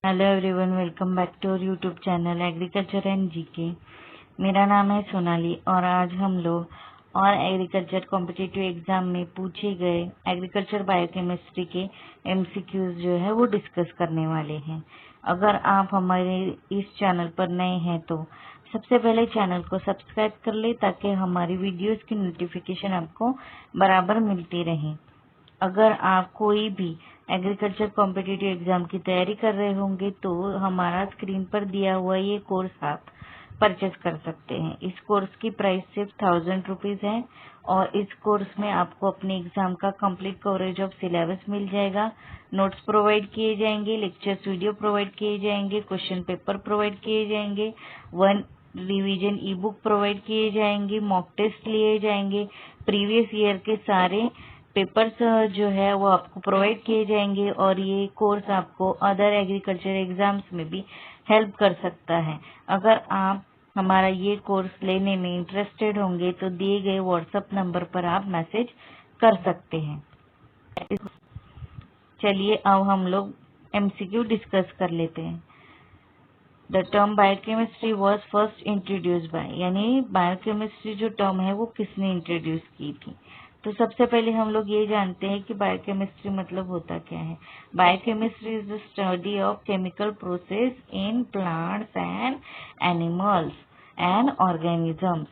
Hello everyone, welcome back to our YouTube channel agriculture and GK. मेरा नाम है सोनाली और आज हम लोग और एग्रीकल्चर कॉम्पिटिटिव एग्जाम में पूछे गए एग्रीकल्चर बायोकेमिस्ट्री के एमसीक्यूज जो है वो डिस्कस करने वाले हैं। अगर आप हमारे इस चैनल पर नए हैं तो सबसे पहले चैनल को सब्सक्राइब कर ले ताकि हमारी वीडियोस की नोटिफिकेशन आपको बराबर मिलती रहे। अगर आप कोई भी एग्रीकल्चर कॉम्पिटिटिव एग्जाम की तैयारी कर रहे होंगे तो हमारा स्क्रीन पर दिया हुआ ये कोर्स आप परचेज कर सकते हैं। इस कोर्स की प्राइस सिर्फ 1000 रुपीज है और इस कोर्स में आपको अपने एग्जाम का कंप्लीट कवरेज ऑफ सिलेबस मिल जाएगा। नोट्स प्रोवाइड किए जाएंगे, लेक्चर्स वीडियो प्रोवाइड किए जाएंगे, क्वेश्चन पेपर प्रोवाइड किए जाएंगे, 1 रिवीजन ई बुक प्रोवाइड किए जाएंगे, मॉक टेस्ट लिए जाएंगे, प्रीवियस ईयर के सारे पेपर्स जो है वो आपको प्रोवाइड किए जाएंगे और ये कोर्स आपको अदर एग्रीकल्चर एग्जाम्स में भी हेल्प कर सकता है। अगर आप हमारा ये कोर्स लेने में इंटरेस्टेड होंगे तो दिए गए व्हाट्सएप नंबर पर आप मैसेज कर सकते हैं। चलिए अब हम लोग एमसीक्यू डिस्कस कर लेते हैं। The term biochemistry was first introduce by, यानी बायोकेमिस्ट्री जो टर्म है वो किसने इंट्रोड्यूस की थी। तो सबसे पहले हम लोग ये जानते हैं कि बायोकेमिस्ट्री मतलब होता क्या है। Biochemistry is the study of chemical process in plants and animals and organisms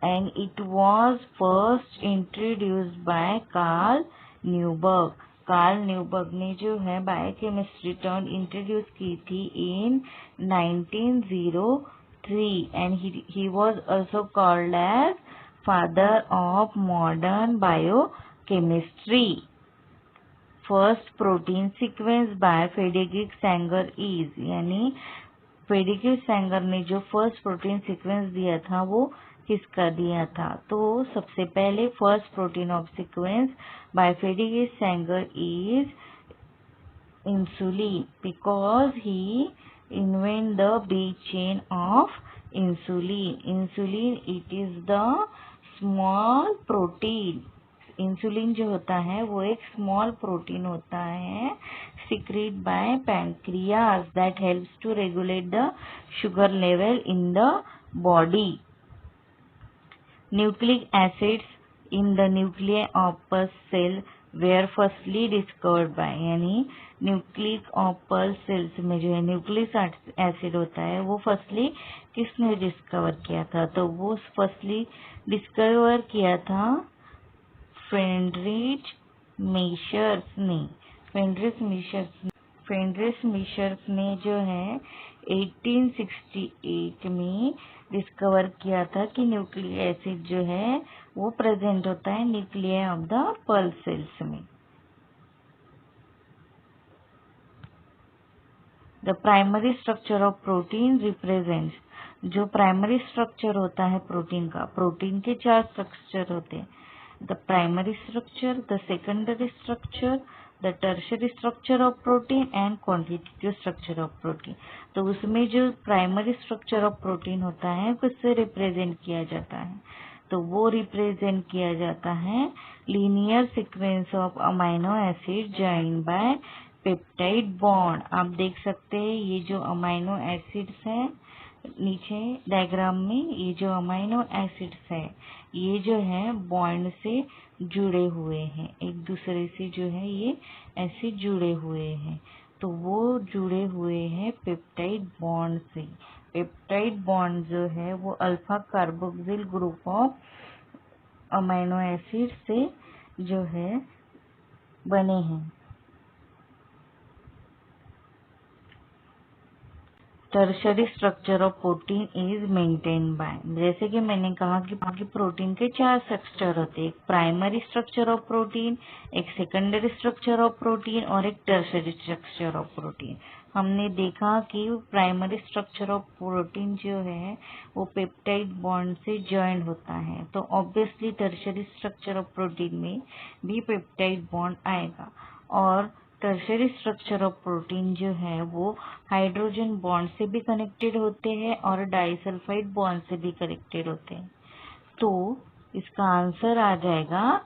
and it was first introduced by Carl Newberg. Carl Newberg ने जो है बायोकेमिस्ट्री टर्म इंट्रोड्यूस की थी in 1903 and he was also called as father of modern biochemistry. First protein sequence by Frederick Sanger is, यानी Frederick Sanger ने जो first protein sequence दिया था वो किसका दिया था। तो सबसे पहले first protein of sequence by Frederick Sanger is insulin because he invent the big chain of insulin. Insulin it is the small protein. Insulin जो होता है वो एक स्मॉल प्रोटीन होता है secreted by pancreas that helps to regulate the sugar level in the body. Nucleic acids in the nuclei of a cell were firstly discovered by, यानी nucleic of pulse cells में जो है nucleic acid होता है वो firstly किसने discover किया था। तो वो फर्स्टली डिस्कवर किया था फ्रेडरिक मेशर्स ने। फेनरिस मिशर्स ने जो है 1868 में डिस्कवर किया था कि न्यूक्लिक एसिड जो है वो प्रेजेंट होता है nucleus of the pulse cells में। The primary structure of protein represents, जो प्राइमरी स्ट्रक्चर होता है प्रोटीन का, प्रोटीन के 4 स्ट्रक्चर होते हैं। The primary structure, the secondary structure, the tertiary structure of protein and quantitative structure of protein. तो उसमें जो प्राइमरी स्ट्रक्चर ऑफ प्रोटीन होता है किससे रिप्रेजेंट किया जाता है। तो वो रिप्रेजेंट किया जाता है linear sequence of amino acid joined by peptide bond. आप देख सकते हैं ये जो अमाइनो एसिड्स है नीचे डायग्राम में, ये जो अमाइनो एसिड्स है ये जो है बॉन्ड से जुड़े हुए हैं, एक दूसरे से जो है ये ऐसे जुड़े हुए हैं। तो वो जुड़े हुए हैं पेप्टाइड बॉन्ड से। पेप्टाइड बॉन्ड जो है वो alpha carboxyl group of amino acid से जो है बने हैं। Tertiary structure of protein is maintain by, जैसे कि मैंने कहा कि प्रोटीन के 4 स्ट्रक्चर होते हैं, एक प्राइमरी स्ट्रक्चर ऑफ प्रोटीन, एक सेकेंडरी स्ट्रक्चर ऑफ प्रोटीन और एक टर्शरी स्ट्रक्चर ऑफ प्रोटीन। हमने देखा कि प्राइमरी स्ट्रक्चर ऑफ प्रोटीन जो है वो पेप्टाइड बॉन्ड से ज्वाइन होता है, तो obviously tertiary structure of protein में भी पेप्टाइड बॉन्ड आएगा। और टर्शरी स्ट्रक्चर ऑफ प्रोटीन जो है वो हाइड्रोजन बॉन्ड से भी कनेक्टेड होते हैं और डाइसल्फाइड बॉन्ड से भी कनेक्टेड होते हैं। तो इसका आंसर आ जाएगा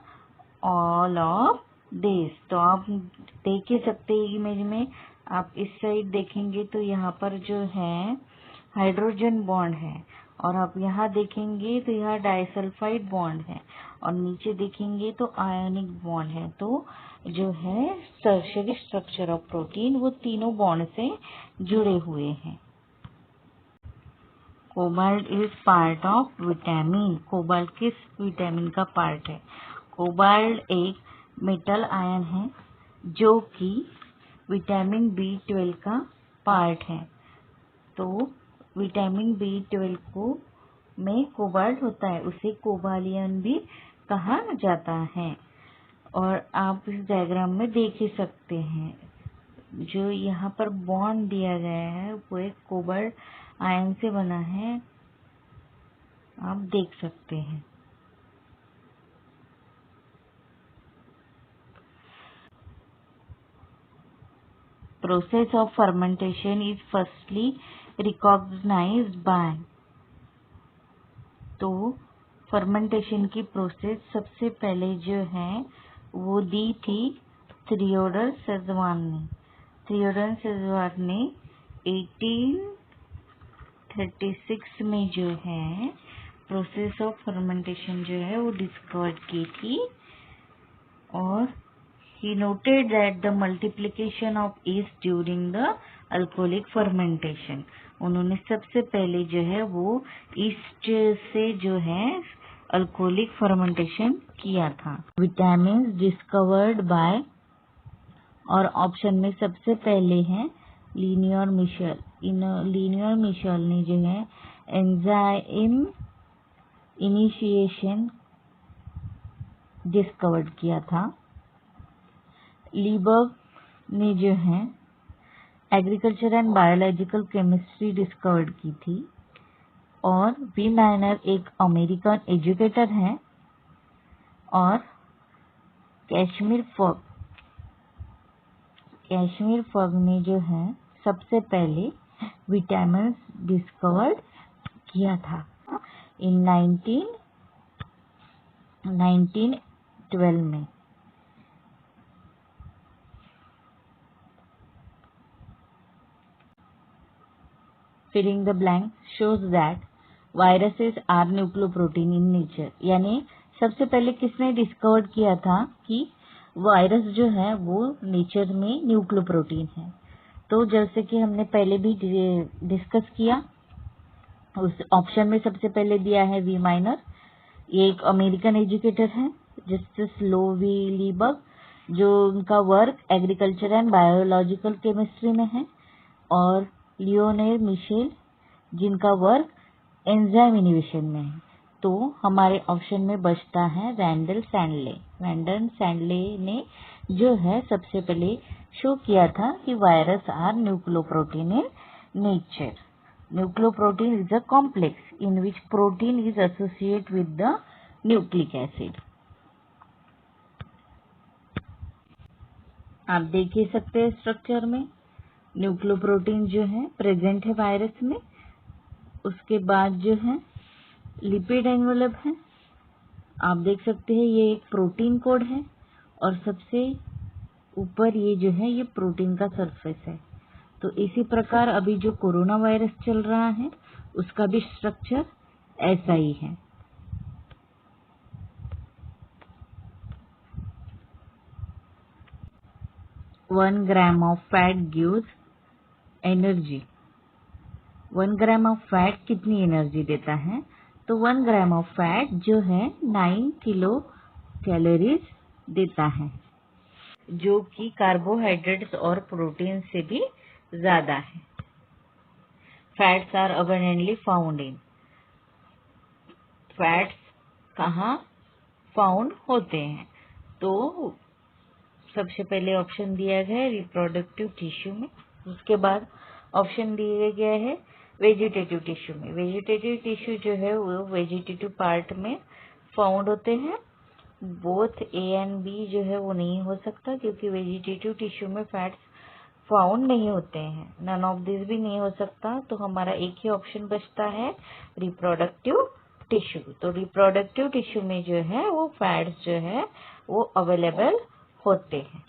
ऑल ऑफ दिस। तो आप देख ही सकते हैं इमेज में आप इस साइड देखेंगे तो यहाँ पर जो है हाइड्रोजन बॉन्ड है, और आप यहाँ देखेंगे तो यहाँ डाइसल्फाइड बॉन्ड है, और नीचे देखेंगे तो आयनिक बॉन्ड है। तो जो है टर्शियरी स्ट्रक्चर ऑफ प्रोटीन वो तीनों बॉन्ड से जुड़े हुए हैं। Cobalt is part of vitamin. Cobalt किस विटामिन का पार्ट है? कोबाल्ट एक मेटल आयन है जो कि विटामिन B12 का पार्ट है। तो विटामिन B12 को में कोबाल्ट होता है, उसे कोबालियन भी कहा जाता है। और आप इस डायग्राम में देख ही सकते हैं, जो यहाँ पर बॉन्ड दिया गया है वो एक कोबाल्ट आयन से बना है, आप देख सकते हैं। Process of fermentation is firstly recognised by. तो फर्मेंटेशन की प्रोसेस सबसे पहले जो है वो दी थी थियोडोर शेज़वान ने। थियोडोर शेज़वान ने 1836 में जो है प्रोसेस ऑफ फर्मेंटेशन जो है वो डिस्कवर की थी, और he noted that the multiplication of yeast during the alcoholic fermentation। उन्होंने सबसे पहले जो है वो ईस्ट से जो है अल्कोहलिक फर्मेंटेशन किया था। विटामिन डिस्कवर्ड बाय, और ऑप्शन में सबसे पहले है लीनियर मिशेल। लीनियर मिशेल ने जो है एंजाइम इनिशिएशन डिस्कवर्ड किया था। लीबर्ग ने जो है agriculture and biological chemistry discovered की थी, और वी माइनर एक अमेरिकन एजुकेटर हैं, और कैशमीर फॉग ने जो है सबसे पहले विटामिन डिस्कवर्ड किया था इन 1912 में। Filling the blank shows that viruses are nucleoprotein in nature। यानी सबसे पहले किसने डिस्कवर किया था कि वायरस जो है वो नेचर में न्यूक्लियोप्रोटीन है। तो जैसे कि हमने पहले भी डिस्कस किया, उस ऑप्शन में सबसे पहले दिया है वी माइनर। ये एक अमेरिकन एजुकेटर है, जस्टिस लोवी लीबर्ग, जो उनका work agriculture and biological chemistry में है, और लियोनेल मिशेल, जिनका वर्क एंजाइम इनिबिशन में है। तो हमारे ऑप्शन में बचता है रैंडल सैंडले। रैंडल सैंडले ने जो है सबसे पहले शो किया था कि virus are nucleoprotein in nature. Nucleoprotein is a complex in which protein is associate with the nucleic acid. आप देख ही सकते हैं स्ट्रक्चर में न्यूक्लियोप्रोटीन जो है प्रेजेंट है वायरस में। उसके बाद जो है लिपिड एनवेलप है, आप देख सकते हैं ये एक प्रोटीन कोड है, और सबसे ऊपर ये जो है ये प्रोटीन का सरफेस है। तो इसी प्रकार अभी जो कोरोना वायरस चल रहा है उसका भी स्ट्रक्चर ऐसा ही है। One gram of fat gives energy. 1 gram of fat कितनी एनर्जी देता है? तो 1 ग्राम ऑफ फैट जो है 9 किलो कैलोरीज देता है, जो कि कार्बोहाइड्रेट्स और प्रोटीन से भी ज्यादा है। Fats are abundantly found in. Fats कहाँ फाउंड होते हैं? तो सबसे पहले ऑप्शन दिया गया है रिप्रोडक्टिव टिश्यू में, उसके बाद ऑप्शन दिया गया है वेजिटेटिव टिश्यू में। वेजिटेटिव टिश्यू जो है वो वेजिटेटिव पार्ट में फाउंड होते हैं। बोथ ए एंड बी जो है वो नहीं हो सकता, क्योंकि वेजिटेटिव टिश्यू में फैट्स फाउंड नहीं होते हैं। नन ऑफ दिस भी नहीं हो सकता, तो हमारा एक ही ऑप्शन बचता है रिप्रोडक्टिव टिश्यू। तो रिप्रोडक्टिव टिश्यू में जो है वो फैट्स जो है वो अवेलेबल होते हैं।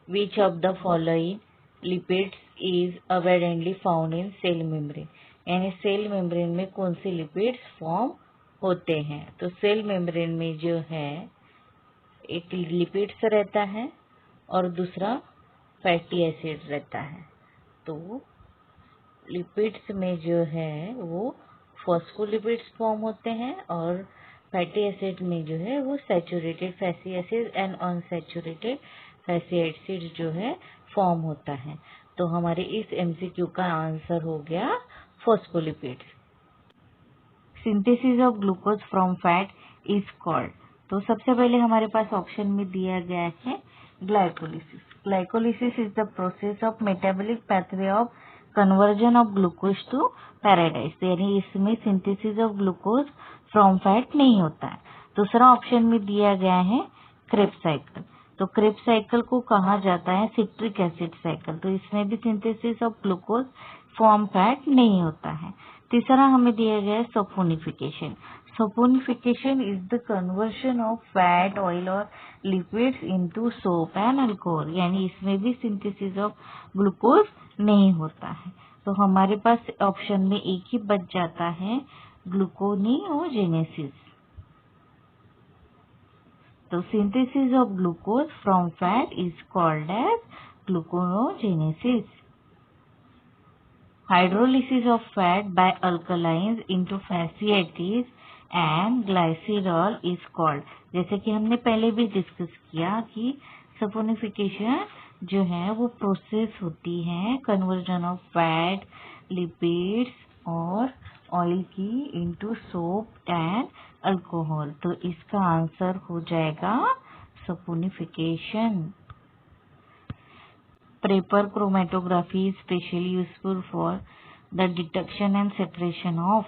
Which of the following lipids is abundantly found in cell membrane, यानी सेल मेम्ब्रेन में कौन से लिपिड्स फॉर्म होते हैं। तो सेल मेम्ब्रेन में जो है एक लिपिड्स रहता है और दूसरा फैटी एसिड रहता है। तो लिपिड्स में जो है वो फॉस्फोलिपिड्स फॉर्म होते हैं और फैटी एसिड में जो है वो saturated fatty acid and unsaturated fatty acid जो है फॉर्म होता है। तो हमारे इस एमसीक्यू का आंसर हो गया phospholipids. Synthesis of glucose from fat is called. तो सबसे पहले हमारे पास ऑप्शन में दिया गया है glycolysis. Glycolysis is the process of metabolic pathway of conversion of glucose to paradise, यानी इसमें synthesis of glucose from fat नहीं होता है। दूसरा ऑप्शन में दिया गया है क्रेब्स साइकिल। तो क्रेब्स साइकिल को कहा जाता है सिट्रिक एसिड साइकिल, तो इसमें भी synthesis of glucose from fat नहीं होता है। तीसरा हमें दिया गया है saponification. Saponification is the conversion of fat, oil और lipids into soap and alcohol, यानी इसमें भी सिंथेसिस ऑफ ग्लूकोज नहीं होता है। तो हमारे पास ऑप्शन में एक ही बच जाता है ग्लूकोनियोजेनेसिस। तो synthesis of glucose from fat is called as gluconeogenesis. Hydrolysis of fat by alkalines into fatty acids and glycerol is called। जैसे कि हमने पहले भी डिस्कस किया कि सपोनिफिकेशन जो है वो प्रोसेस होती है कन्वर्जन ऑफ फैट, लिपिड्स और ऑयल की इनटू सोप एंड अल्कोहल। तो इसका आंसर हो जाएगा saponification. Paper chromatography is specially useful for the detection and separation of।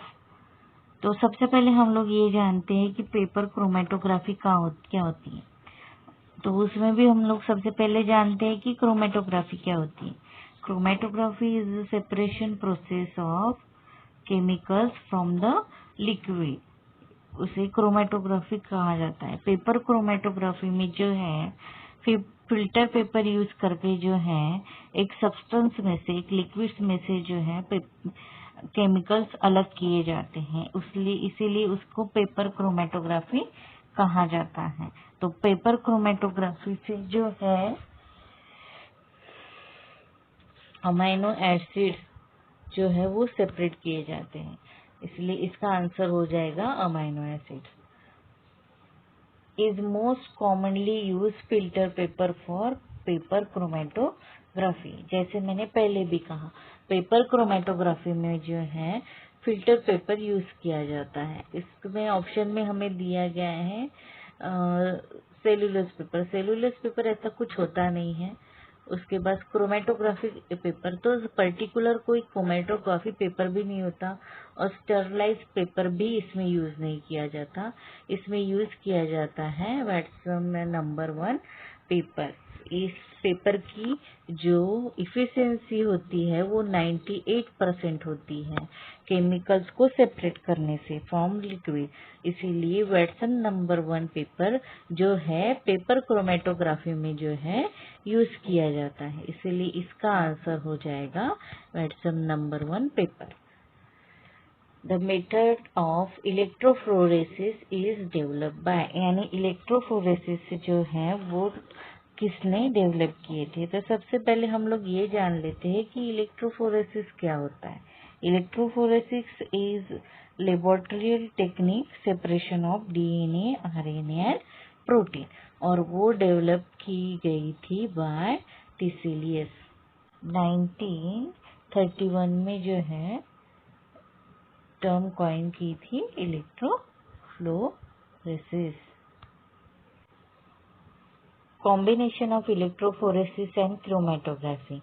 तो सबसे पहले हम लोग ये जानते हैं कि पेपर क्रोमेटोग्राफी क्या होती है। तो उसमें भी हम लोग सबसे पहले जानते हैं कि क्रोमेटोग्राफी क्या होती है। Chromatography is the separation process of chemicals from the liquid, उसे क्रोमेटोग्राफी कहा जाता है। पेपर क्रोमेटोग्राफी में जो है फिल्टर पेपर यूज करके जो है एक सब्सटेंस में से, एक लिक्विड में से जो है केमिकल्स अलग किए जाते हैं, इसीलिए उसको पेपर क्रोमेटोग्राफी कहा जाता है। तो पेपर क्रोमेटोग्राफी से जो है अमाइनो एसिड्स जो है वो सेपरेट किए जाते हैं, इसलिए इसका आंसर हो जाएगा amino acids. is most commonly used filter paper for paper chromatography। जैसे मैंने पहले भी कहा पेपर क्रोमेटोग्राफी में जो है फिल्टर पेपर यूज किया जाता है। इसमें ऑप्शन में हमें दिया गया है सेलुलोज पेपर। सेलुलोज पेपर ऐसा कुछ होता नहीं है। उसके बाद क्रोमेटोग्राफी पेपर, तो पर्टिकुलर कोई क्रोमेटोग्राफी पेपर भी नहीं होता और स्टरलाइज पेपर भी इसमें यूज नहीं किया जाता। इसमें यूज किया जाता है वाटसन नंबर 1 पेपर। इस पेपर की जो इफिशियंसी होती है वो 98% होती है केमिकल्स को सेपरेट करने से फ्रॉम लिक्विड, इसीलिए वाटसन नंबर 1 पेपर जो है पेपर क्रोमेटोग्राफी में जो है यूज किया जाता है, इसीलिए इसका आंसर हो जाएगा Watson number 1 paper. The method of electrophoresis is developed by, यानी इलेक्ट्रोफ्लोरेसिस जो है वो किसने डेवलप किए थे। तो सबसे पहले हम लोग ये जान लेते हैं कि इलेक्ट्रोफोरेसिस क्या होता है। Electrophoresis is laboratory technique separation of DNA, RNA and protein, और वो डेवलप की गई थी बाय टिसेलियस। 1931 में जो है टर्म कॉइन की थी electrophoresis. Combination of electrophoresis and chromatography.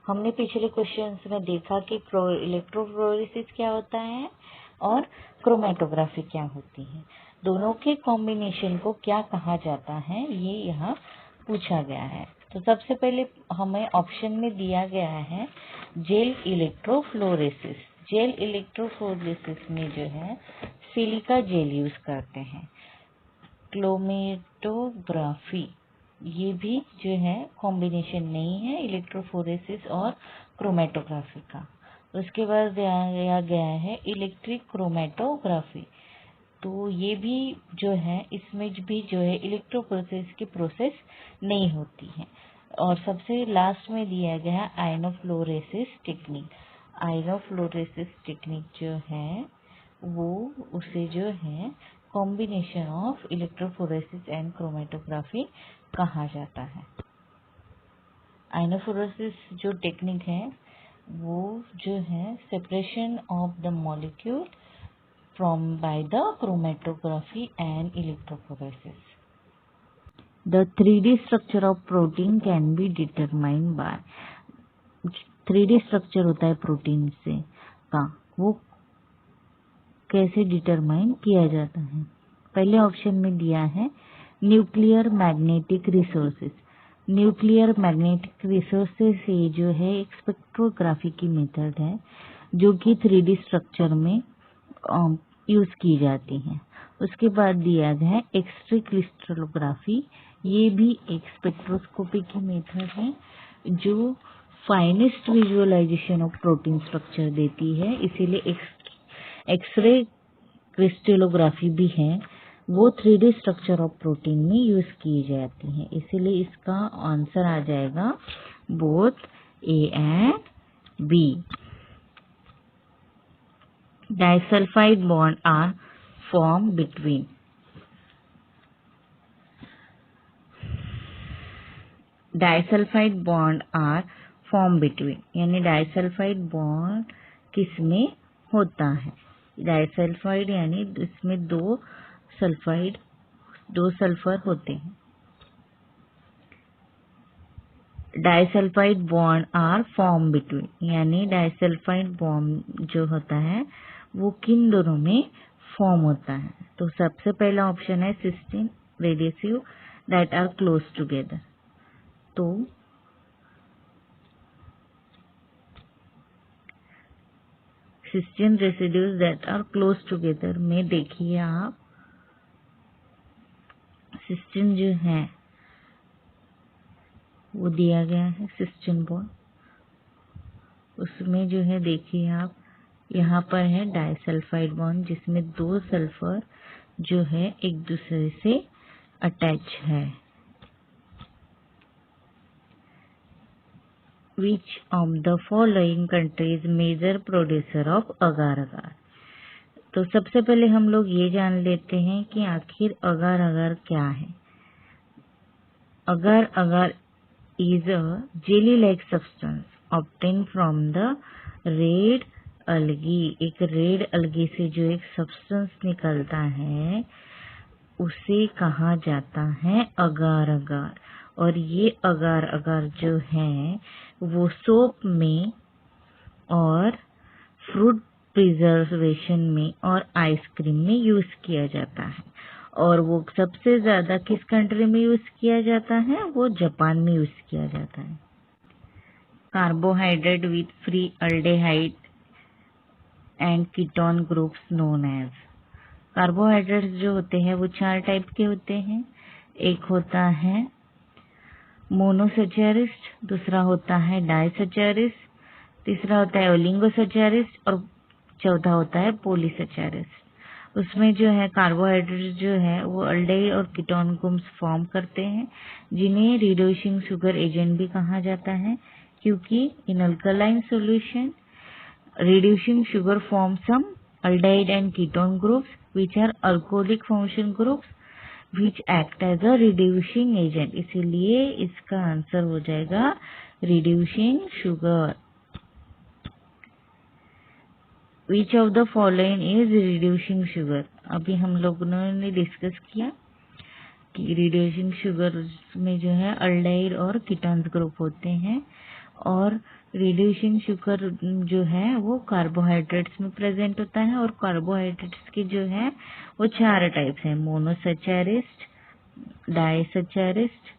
हमने पिछले क्वेश्चंस में देखा कि इलेक्ट्रोफोरेसिस क्या होता है और क्रोमेटोग्राफी क्या होती है, दोनों के कॉम्बिनेशन को क्या कहा जाता है ये यहाँ पूछा गया है। तो सबसे पहले हमें ऑप्शन में दिया गया है जेल इलेक्ट्रोफ्लोरेसिस। जेल इलेक्ट्रोफ्लोरेसिस में जो है सिलिका जेल यूज करते हैं। क्रोमेटोग्राफी ये भी जो है कॉम्बिनेशन नहीं है इलेक्ट्रोफोरेसिस और क्रोमेटोग्राफी का। उसके बाद दिया गया है इलेक्ट्रिक क्रोमेटोग्राफी। तो ये भी जो है इसमें भी जो है इलेक्ट्रोफोरेसिस की प्रोसेस नहीं होती है। और सबसे लास्ट में दिया गया है आयनोफ्लोरेसिस टेक्निक। आयनोफ्लोरेसिस टेक्निक जो है वो उसे जो है combination of electrophoresis and chromatography कहा जाता है। आयनोफ्लोरेसिस जो टेक्निक है वो जो है separation of the molecule from by the chromatography and electrophoresis. The 3D structure of protein can be determined by 3D structure होता है प्रोटीन से का, वो कैसे डिटरमाइन किया जाता है। पहले ऑप्शन में दिया है nuclear magnetic resources. Nuclear magnetic resources से जो है एक स्पेक्ट्रोग्राफी की मेथड है जो कि 3D स्ट्रक्चर में यूज की जाती है। उसके बाद दिया गया है एक्स-रे क्रिस्टलोग्राफी। ये भी एक स्पेक्ट्रोस्कोपी की मेथड है जो finest visualisation of protein structure देती है, इसीलिए एक्स-रे क्रिस्टलोग्राफी भी है, वो 3D स्ट्रक्चर ऑफ प्रोटीन में यूज की जाती है। इसीलिए इसका आंसर आ जाएगा both A and B. Disulfide bond are formed between disulphide bond are form between, यानी डाइसल्फाइड बॉन्ड किसमें होता है। डाइसल्फाइड यानी इसमें दो सल्फर होते हैं। Disulphide bond are form between, यानी डाइसल्फाइड बॉन्ड जो होता है वो किन दोनों में फॉर्म होता है। तो सबसे पहला ऑप्शन है cysteine residues that are close together. तो cysteine residues that are close together में देखिए आप, सिस्टीन जो है वो दिया गया है सिस्टीन बॉन्ड, उसमें जो है देखिए आप यहाँ पर है डाइसल्फाइड बॉन्ड जिसमें दो सल्फर जो है एक दूसरे से अटैच है। Which of the following countries major producer of agar agar? तो सबसे पहले हम लोग ये जान लेते हैं कि आखिर अगार अगार क्या है। अगार अगार is a jelly-like substance obtained from the red algae। एक रेड algae से जो एक सब्सटेंस निकलता है उसे कहा जाता है अगार अगार। और ये अगार अगार जो है वो सोप में और फ्रूट प्रिजर्वेशन में और आइसक्रीम में यूज किया जाता है। और वो सबसे ज्यादा किस कंट्री में यूज किया जाता है, वो जापान में यूज किया जाता है। Carbohydrate with free aldehyde and ketone groups known as. Carbohydrates जो होते हैं वो चार टाइप के होते हैं। एक होता है मोनोसैचेरिस्ट, दूसरा होता है डाइसैचेरिस्ट, तीसरा होता है ओलिगोसैचेरिस्ट और चौथा होता है पॉलीसैचेरिस्ट। उसमें जो है कार्बोहाइड्रेट जो है वो अल्डेहाइड और कीटोन ग्रुप्स फॉर्म करते हैं जिन्हें रिड्यूसिंग शुगर एजेंट भी कहा जाता है, क्योंकि in alkaline solution reducing sugar forms some aldehyde and ketone groups which are alcoholic function groups which act as a reducing agent। इसीलिए इसका आंसर हो जाएगा reducing sugar। Which of the following is reducing sugar? अभी हम लोगों ने discuss किया कि reducing sugar में जो है अल्डेहाइड और कीटोन्स ग्रुप होते हैं और रिड्यूसिंग शुगर जो है वो कार्बोहाइड्रेट्स में प्रेजेंट होता है। और कार्बोहाइड्रेट्स के जो है वो चार टाइप्स हैं, monosaccharides, disaccharides,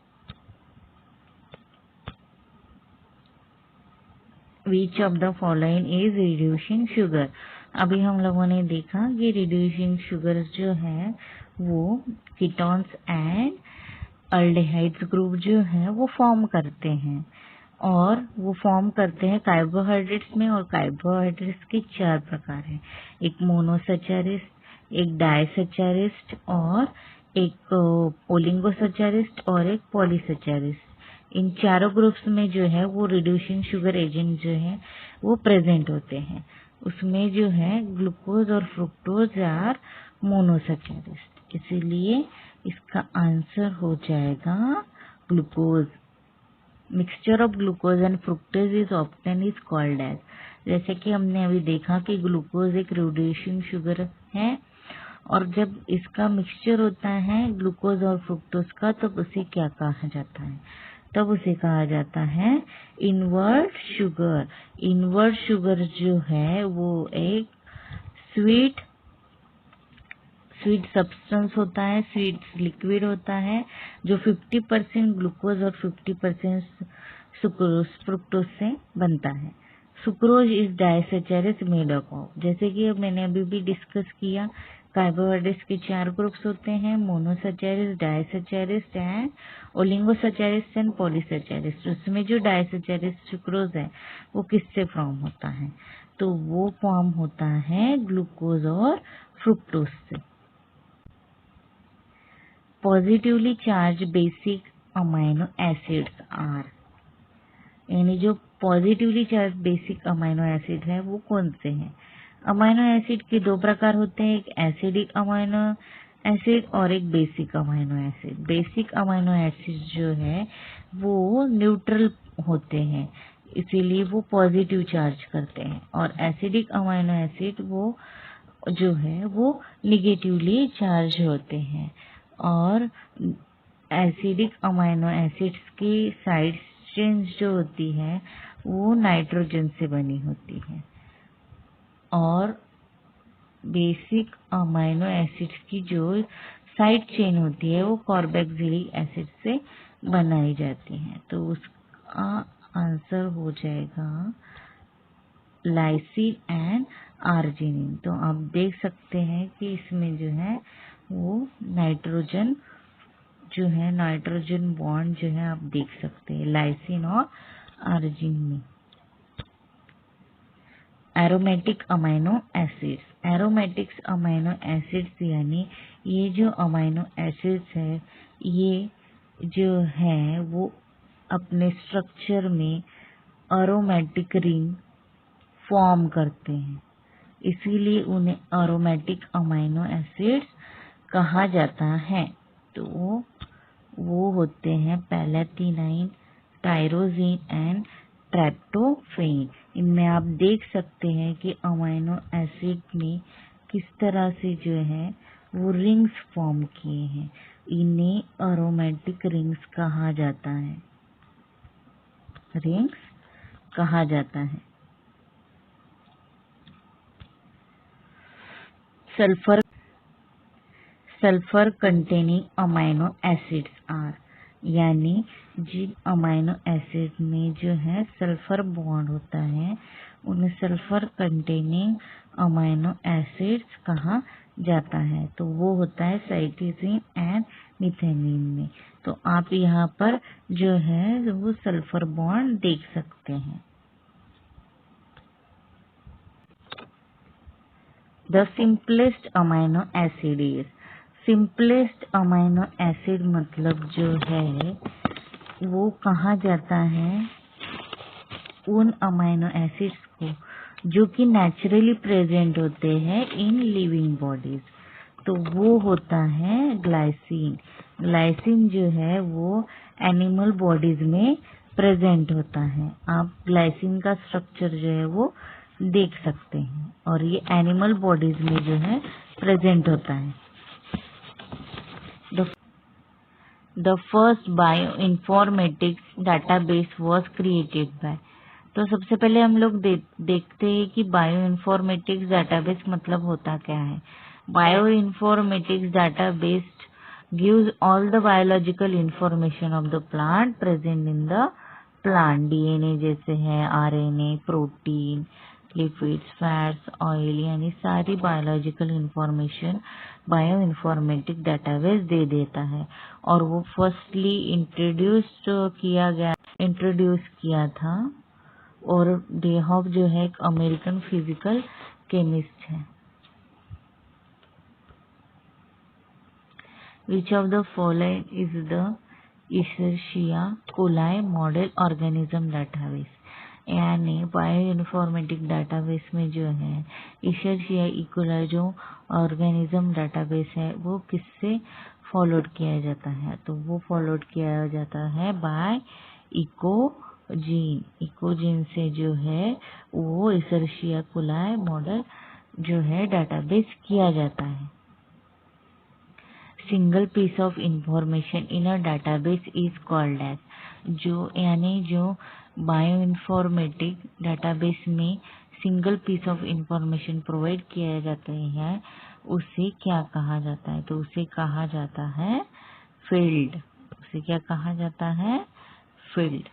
which of the following is reducing sugar. अभी हम लोगों ने देखा कि रिड्यूसिंग शुगर जो है वो कीटोन्स एंड अल्डिहाइड्स ग्रुप जो है वो फॉर्म करते हैं, और वो फॉर्म करते हैं कार्बोहाइड्रेट्स में। और कार्बोहाइड्रेट्स के 4 प्रकार हैं, एक मोनोसैचेरिस्ट, एक डाइसैचेरिस्ट, और एक ओलिगोसैचेरिस्ट, और एक पॉलीसैचेरिस्ट। इन चारों ग्रुप्स में जो है वो रिड्यूसिंग शुगर एजेंट जो है वो प्रेजेंट होते हैं। उसमें जो है ग्लूकोज और फ्रुक्टोज आर मोनोसैचेरिस्ट, इसीलिए इसका आंसर हो जाएगा glucose. Mixture of glucose and fructose is obtain is called as. जैसे कि हमने अभी देखा कि ग्लूकोज एक रिड्यूसिंग शुगर है, और जब इसका मिक्सचर होता है ग्लूकोज और फ्रुक्टोज का, तब उसे क्या कहा जाता है? तब उसे कहा जाता है इनवर्ट शुगर। इनवर्ट शुगर जो है वो एक स्वीट सब्सटेंस होता है, स्वीट लिक्विड होता है, जो 50% ग्लूकोज और 50% सुक्रोज फ्रुक्टोज से बनता है। Sucrose is disaccharide made up of, जैसे कि मैंने अभी भी डिस्कस किया, कार्बोहाइड्रेट्स के 4 ग्रुप्स होते हैं, मोनोसैचेरिस, डाइसैचेरिस एंड ओलिगोसैचेरिस एंड पॉलीसैचेरिस। उसमें जो डाइसैचेरिस सुक्रोज है वो किससे फॉर्म होता है? तो वो फॉर्म होता है ग्लूकोज और फ्रुक्टोज से। Positively charge basic amino acids are, यानी जो positively charge basic amino acid है वो कौन से हैं? अमाइनो एसिड के 2 प्रकार होते हैं, एक एसिडिक अमाइनो एसिड और एक basic amino acid. Basic amino acid जो है वो न्यूट्रल होते हैं, इसीलिए वो पॉजिटिव चार्ज करते हैं, और एसिडिक अमाइनो एसिड वो जो है वो निगेटिवली चार्ज होते हैं। और एसिडिक अमाइनो एसिड्स की साइड चेन्स जो होती है वो नाइट्रोजन से बनी होती है, और बेसिक अमाइनो एसिड्स की जो साइड चेन होती है वो कार्बोक्सिलिक एसिड से बनाई जाती है। तो उसका आंसर हो जाएगा लाइसिन एंड आर्जिनिन। तो आप देख सकते हैं कि इसमें जो है वो नाइट्रोजन जो है, नाइट्रोजन बॉन्ड जो है आप देख सकते हैं लाइसिन और आर्जिन में। Aromatic amino acids, aromatics amino acids यानी ये जो अमाइनो एसिड्स है ये जो है वो अपने स्ट्रक्चर में एरोमेटिक रिंग फॉर्म करते हैं, इसीलिए उन्हें एरोमेटिक अमाइनो एसिड्स कहा जाता है। तो वो होते हैं पैलेथिनाइन, टायरोसिन एंड ट्रेप्टोफेन। इनमें आप देख सकते हैं कि अमाइनो एसिड में किस तरह से जो है वो रिंग्स फॉर्म किए हैं, इन्हें एरोमेटिक रिंग्स कहा जाता है, रिंग्स कहा जाता है। Sulphur containing amino acids are, यानी जिन अमाइनो एसिड में जो है सल्फर बॉन्ड होता है उन्हें सल्फर कंटेनिंग अमाइनो एसिड्स कहा जाता है। तो वो होता है साइटोसिन एंड मिथेनिन में। तो आप यहाँ पर जो है वो सल्फर बॉन्ड देख सकते हैं। The simplest amino acid is, simplest amino acid मतलब जो है वो कहा जाता है उन अमाइनो एसिड्स को जो कि नेचुरली प्रेजेंट होते हैं इन लिविंग बॉडीज। तो वो होता है ग्लाइसिन। ग्लाइसिन जो है वो एनिमल बॉडीज में प्रेजेंट होता है। आप ग्लाइसिन का स्ट्रक्चर जो है वो देख सकते हैं, और ये एनिमल बॉडीज में जो है प्रेजेंट होता है। The first bio informatics database was created by. तो सबसे पहले हम लोग देखते हैं कि बायो इन्फॉर्मेटिक्स डाटाबेस मतलब होता क्या है। Bio informatics database gives all the biological information of the plant present in the plant, DNA जैसे है, RNA, protein, lipids, fats, oil, यानी सारी biological information bio informatic database दे देता है। और वो फर्स्टली इंट्रोड्यूस किया था, और डेहॉफ जो है एक अमेरिकन फिजिकल केमिस्ट है। Which of the following is the Escherichia coli model organism database? यानी बायो इन्फॉर्मेटिक डाटाबेस में जो है Escherichia coli जो ऑर्गेनिज्म डाटाबेस है वो किससे फॉलोड किया जाता है? तो वो फॉलोड किया जाता है बाय इकोजीन। इकोजीन से जो है वो Escherichia coli मॉडल जो है डाटाबेस किया जाता है। Single piece of information in a database is called as, जो बायो इन्फॉर्मेटिक डाटाबेस में single piece of information provide किया जाता है उसे क्या कहा जाता है? तो उसे कहा जाता है फील्ड। उसे क्या कहा जाता है? Field.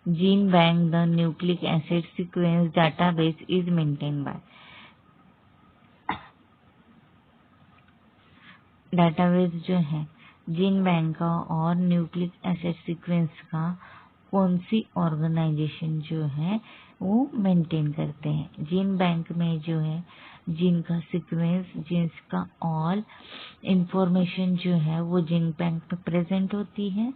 Gene bank the nucleic acid sequence database is maintain by. Database जो है जीन बैंक का और न्यूक्लिक एसिड सीक्वेंस का कौन सी ऑर्गेनाइजेशन जो है वो मेंटेन करते हैं? जीन बैंक में जो है जीन का सीक्वेंस, जीन्स का ऑल इंफॉर्मेशन जो है वो जीन बैंक में प्रेजेंट होती है,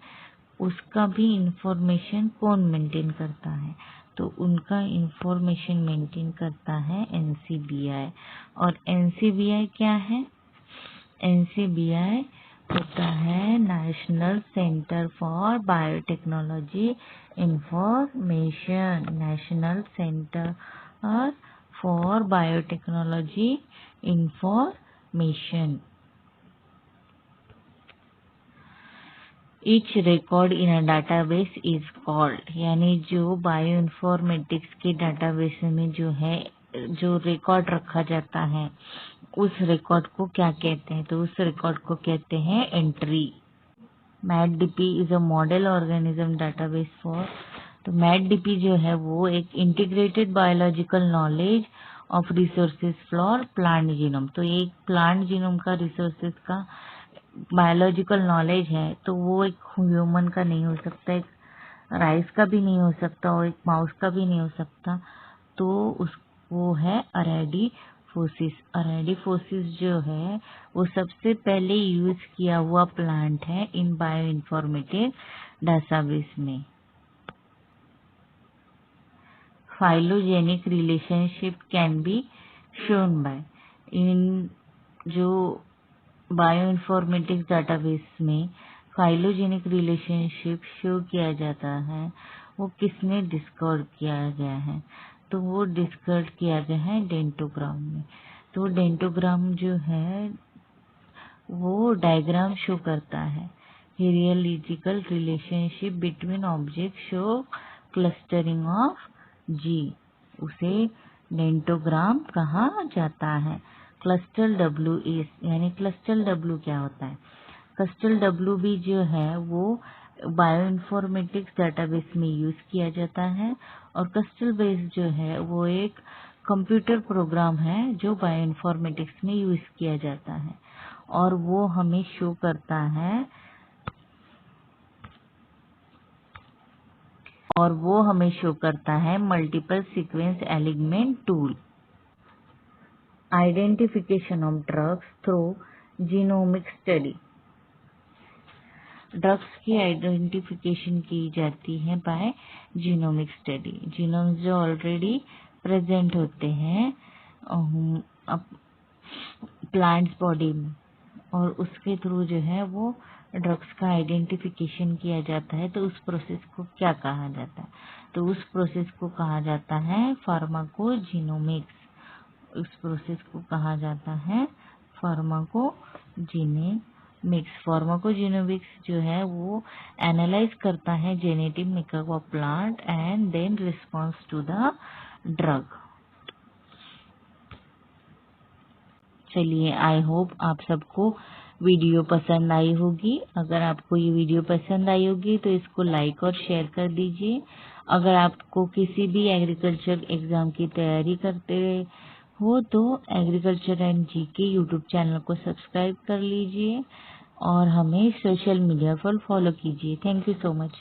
उसका भी इंफॉर्मेशन कौन मेंटेन करता है? तो उनका इंफॉर्मेशन मेंटेन करता है एनसीबीआई। और एनसीबीआई क्या है? एनसीबीआई होता है national centre for biotechnology information. National centre for biotechnology information. Each record in a database is called, यानी जो बायो इन्फॉर्मेटिक्स के डाटाबेस में जो है जो रिकॉर्ड रखा जाता है उस रिकॉर्ड को क्या कहते हैं? तो उस रिकॉर्ड को कहते हैं entry. MatDB is a model organism database for, तो मैटडीपी जो है वो एक integrated biological knowledge of resources for plant genome. तो एक प्लांट जीनोम का रिसोर्सेज का बायोलॉजिकल नॉलेज है, तो वो एक ह्यूमन का नहीं हो सकता, एक राइस का भी नहीं हो सकता और एक माउस का भी नहीं हो सकता। तो वो है अरेडिफोसिस। अरेडिफोसिस जो है वो सबसे पहले यूज किया हुआ प्लांट है इन बायो इन्फॉर्मेटिव डाटाबेस में। Phylogenetic relationship can be shown by, इन जो बायो इन्फॉर्मेटिक्स डाटाबेस में फाइलोजेनिक रिलेशनशिप शो किया जाता है वो किसने डिस्कवर किया गया है? तो वो डिस्कवर किया गया है डेंटोग्राम में। तो डेंटोग्राम जो है वो डायग्राम शो करता है hierarchical relationship between object show clustering of G, उसे डेंटोग्राम कहा जाता है। क्लस्टर डब्ल्यू एस, यानी क्लस्टर डब्ल्यू क्या होता है? क्लस्टर डब्ल्यू भी जो है वो बायो इन्फॉर्मेटिक्स डाटाबेस में यूज किया जाता है, और क्लस्टर बेस जो है वो एक कंप्यूटर प्रोग्राम है जो बायो इन्फॉर्मेटिक्स में यूज किया जाता है, और वो हमें शो करता है multiple sequence alignment tool. Identification of drugs through genomic study. Drugs की आइडेंटिफिकेशन की जाती है बाय जीनोमिक स्टडी। जीनोम्स जो ऑलरेडी प्रेजेंट होते हैं प्लांट्स बॉडी में, और उसके थ्रू जो है वो ड्रग्स का आइडेंटिफिकेशन किया जाता है। तो उस प्रोसेस को क्या कहा जाता है? तो उस प्रोसेस को कहा जाता है फार्माकोजीनोमिक्स। उस प्रोसेस को कहा जाता है फार्माकोजीनोमिक्स। फार्माकोजीनोमिक्स जो है वो एनालाइज करता है genetic makeup of plant and then response to the drug. चलिए, आई होप आप सबको वीडियो पसंद आई होगी। अगर आपको ये वीडियो पसंद आई होगी तो इसको लाइक और शेयर कर दीजिए। अगर आपको किसी भी एग्रीकल्चर एग्जाम की तैयारी करते हो तो agriculture and GK YouTube channel को सब्सक्राइब कर लीजिए और हमें सोशल मीडिया पर फॉलो कीजिए। Thank you so much.